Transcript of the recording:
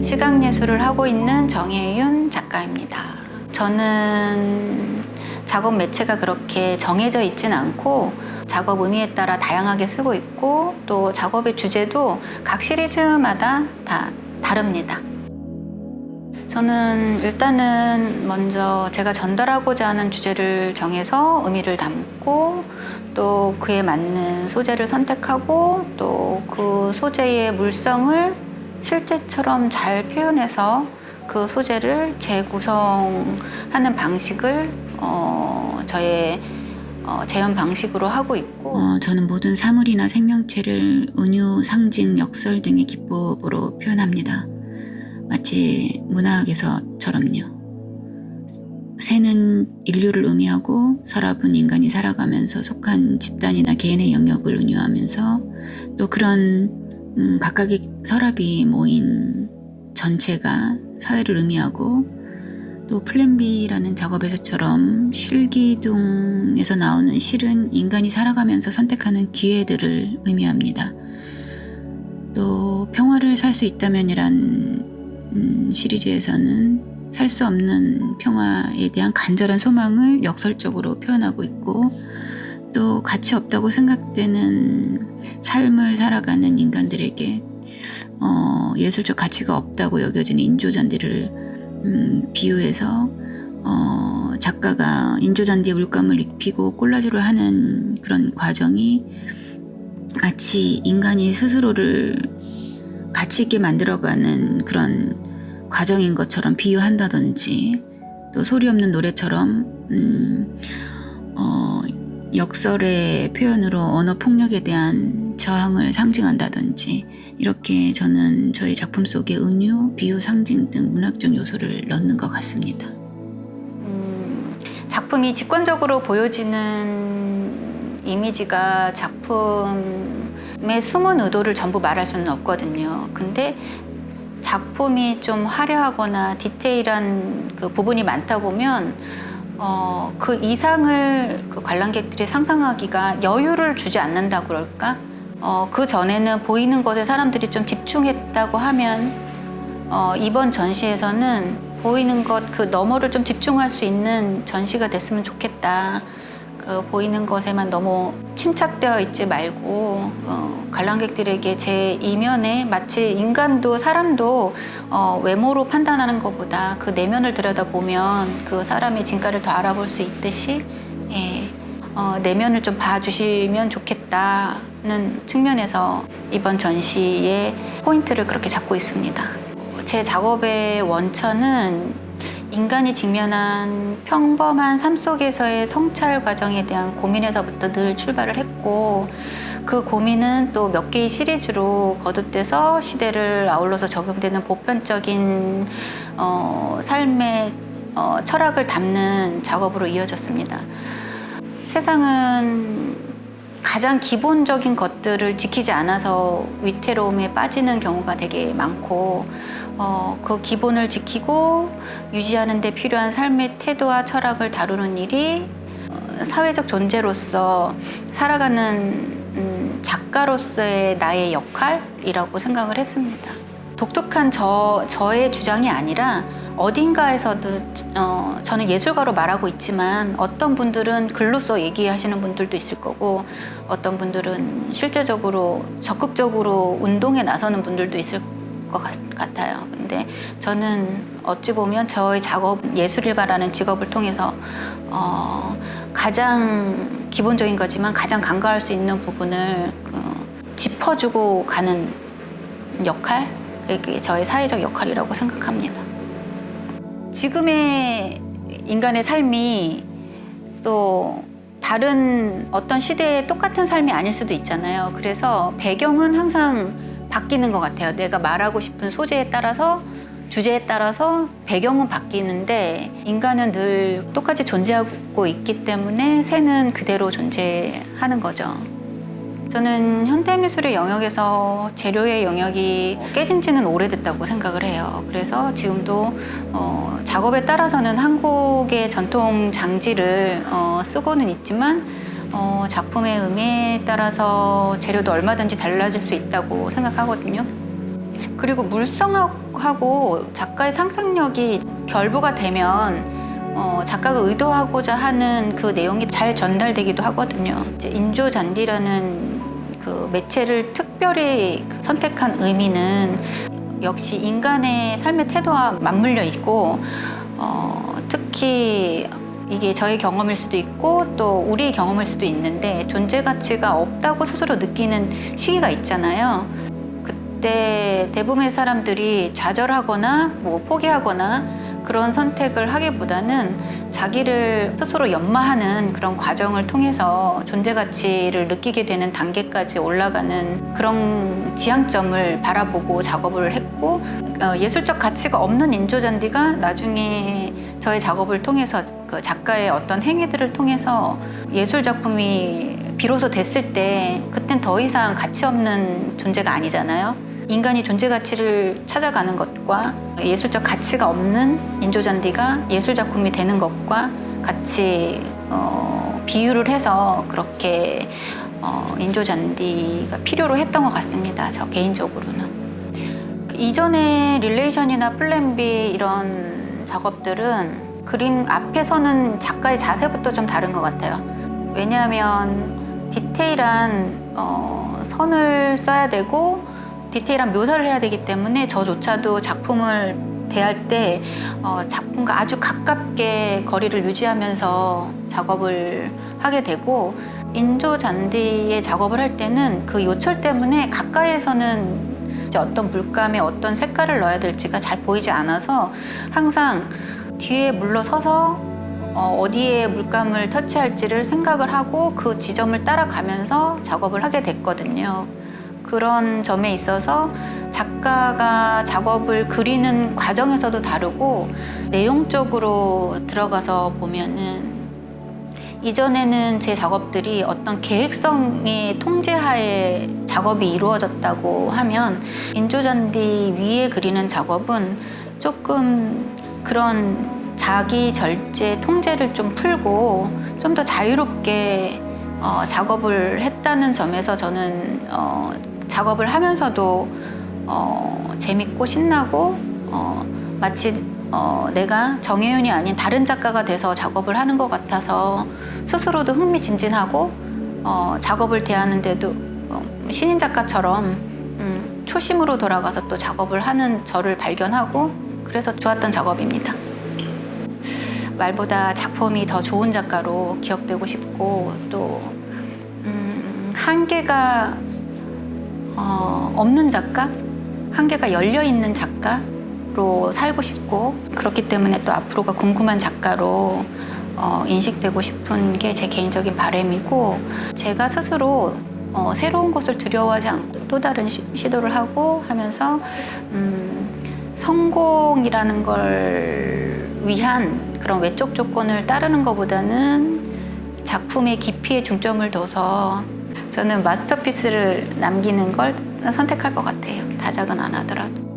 시각예술을 하고 있는 정혜윤 작가입니다. 저는 작업 매체가 그렇게 정해져 있진 않고 작업 의미에 따라 다양하게 쓰고 있고 또 작업의 주제도 각 시리즈마다 다 다릅니다. 저는 일단은 먼저 제가 전달하고자 하는 주제를 정해서 의미를 담고 또 그에 맞는 소재를 선택하고 또 그 소재의 물성을 실제처럼 잘 표현해서 그 소재를 재구성하는 방식을 저의 재현 방식으로 하고 있고 저는 모든 사물이나 생명체를 은유, 상징, 역설 등의 기법으로 표현합니다. 마치 문학에서처럼요. 새는 인류를 의미하고 서랍은 인간이 살아가면서 속한 집단이나 개인의 영역을 은유하면서 또 그런 각각의 서랍이 모인 전체가 사회를 의미하고 또 플랜 B라는 작업에서처럼 실기둥에서 나오는 실은 인간이 살아가면서 선택하는 기회들을 의미합니다. 또 평화를 살 수 있다면이란 시리즈에서는 살 수 없는 평화에 대한 간절한 소망을 역설적으로 표현하고 있고 또 가치 없다고 생각되는 삶을 살아가는 인간들에게 예술적 가치가 없다고 여겨지는 인조잔디를 비유해서 작가가 인조잔디에 물감을 입히고 콜라주를 하는 그런 과정이 마치 인간이 스스로를 가치 있게 만들어가는 그런 과정인 것처럼 비유한다든지 또 소리 없는 노래처럼 역설의 표현으로 언어 폭력에 대한 저항을 상징한다든지 이렇게 저는 저희 작품 속에 은유, 비유, 상징 등 문학적 요소를 넣는 것 같습니다. 작품이 직관적으로 보여지는 이미지가 작품의 숨은 의도를 전부 말할 수는 없거든요. 근데 작품이 좀 화려하거나 디테일한 그 부분이 많다 보면 그 이상을 그 관람객들이 상상하기가 여유를 주지 않는다 그럴까? 그 전에는 보이는 것에 사람들이 좀 집중했다고 하면 이번 전시에서는 보이는 것 그 너머를 좀 집중할 수 있는 전시가 됐으면 좋겠다. 그 보이는 것에만 너무 침착되어 있지 말고 관람객들에게 제 이면에 마치 인간도 사람도 외모로 판단하는 것보다 그 내면을 들여다보면 그 사람의 진가를 더 알아볼 수 있듯이 내면을 좀 봐주시면 좋겠다는 측면에서 이번 전시의 포인트를 그렇게 잡고 있습니다. 제 작업의 원천은 인간이 직면한 평범한 삶 속에서의 성찰 과정에 대한 고민에서부터 늘 출발을 했고 그 고민은 또 몇 개의 시리즈로 거듭돼서 시대를 아울러서 적용되는 보편적인 삶의 철학을 담는 작업으로 이어졌습니다. 세상은 가장 기본적인 것들을 지키지 않아서 위태로움에 빠지는 경우가 되게 많고 그 기본을 지키고 유지하는 데 필요한 삶의 태도와 철학을 다루는 일이 사회적 존재로서 살아가는 작가로서의 나의 역할이라고 생각을 했습니다. 독특한 저의 주장이 아니라 어딘가에서도 저는 예술가로 말하고 있지만 어떤 분들은 글로써 얘기하시는 분들도 있을 거고 어떤 분들은 실제적으로 적극적으로 운동에 나서는 분들도 있을 것 같아요. 근데 저는 어찌 보면 저의 작업 예술일가라는 직업을 통해서 가장 기본적인 거지만 가장 간과할 수 있는 부분을 짚어주고 가는 역할, 그게 저의 사회적 역할이라고 생각합니다. 지금의 인간의 삶이 또 다른 어떤 시대의 똑같은 삶이 아닐 수도 있잖아요. 그래서 배경은 항상 바뀌는 것 같아요. 내가 말하고 싶은 소재에 따라서 주제에 따라서 배경은 바뀌는데 인간은 늘 똑같이 존재하고 있기 때문에 새는 그대로 존재하는 거죠. 저는 현대미술의 영역에서 재료의 영역이 깨진 지는 오래됐다고 생각을 해요. 그래서 지금도 작업에 따라서는 한국의 전통 장지를 쓰고는 있지만 작품의 의미에 따라서 재료도 얼마든지 달라질 수 있다고 생각하거든요. 그리고 물성하고 작가의 상상력이 결부가 되면 작가가 의도하고자 하는 그 내용이 잘 전달되기도 하거든요. 이제 인조잔디라는 그 매체를 특별히 선택한 의미는 역시 인간의 삶의 태도와 맞물려 있고 특히 이게 저의 경험일 수도 있고 또 우리의 경험일 수도 있는데 존재 가치가 없다고 스스로 느끼는 시기가 있잖아요. 그때 대부분의 사람들이 좌절하거나 뭐 포기하거나 그런 선택을 하기보다는 자기를 스스로 연마하는 그런 과정을 통해서 존재 가치를 느끼게 되는 단계까지 올라가는 그런 지향점을 바라보고 작업을 했고 예술적 가치가 없는 인조잔디가 나중에 저의 작업을 통해서 그 작가의 어떤 행위들을 통해서 예술 작품이 비로소 됐을 때 그땐 더 이상 가치 없는 존재가 아니잖아요. 인간이 존재 가치를 찾아가는 것과 예술적 가치가 없는 인조잔디가 예술 작품이 되는 것과 같이 비유를 해서 그렇게 인조잔디가 필요로 했던 것 같습니다. 저 개인적으로는. 이전에 릴레이션이나 플랜 B 이런 작업들은 그림 앞에 서는 작가의 자세부터 좀 다른 것 같아요. 왜냐하면 디테일한 선을 써야 되고 디테일한 묘사를 해야 되기 때문에 저조차도 작품을 대할 때 작품과 아주 가깝게 거리를 유지하면서 작업을 하게 되고 인조잔디의 작업을 할 때는 그 요철 때문에 가까이에서는 이제 어떤 물감에 어떤 색깔을 넣어야 될지가 잘 보이지 않아서 항상 뒤에 물러서서 어디에 물감을 터치할지를 생각을 하고 그 지점을 따라가면서 작업을 하게 됐거든요. 그런 점에 있어서 작가가 작업을 그리는 과정에서도 다르고 내용적으로 들어가서 보면은 이전에는 제 작업들이 어떤 계획성의 통제하에 작업이 이루어졌다고 하면 인조잔디 위에 그리는 작업은 조금 그런 자기 절제 통제를 좀 풀고 좀 더 자유롭게 작업을 했다는 점에서 저는 작업을 하면서도 재밌고 신나고 마치 내가 정혜윤이 아닌 다른 작가가 돼서 작업을 하는 것 같아서 스스로도 흥미진진하고 작업을 대하는데도 신인 작가처럼 초심으로 돌아가서 또 작업을 하는 저를 발견하고 그래서 좋았던 작업입니다. 말보다 작품이 더 좋은 작가로 기억되고 싶고 또 한계가 없는 작가, 한계가 열려있는 작가로 살고 싶고 그렇기 때문에 또 앞으로가 궁금한 작가로 인식되고 싶은 게 제 개인적인 바람이고 제가 스스로 새로운 것을 두려워하지 않고 또 다른 시도를 하고 하면서 성공이라는 걸 위한 그런 외적 조건을 따르는 것보다는 작품의 깊이에 중점을 둬서 저는 마스터피스를 남기는 걸 선택할 것 같아요. 다작은 안 하더라도.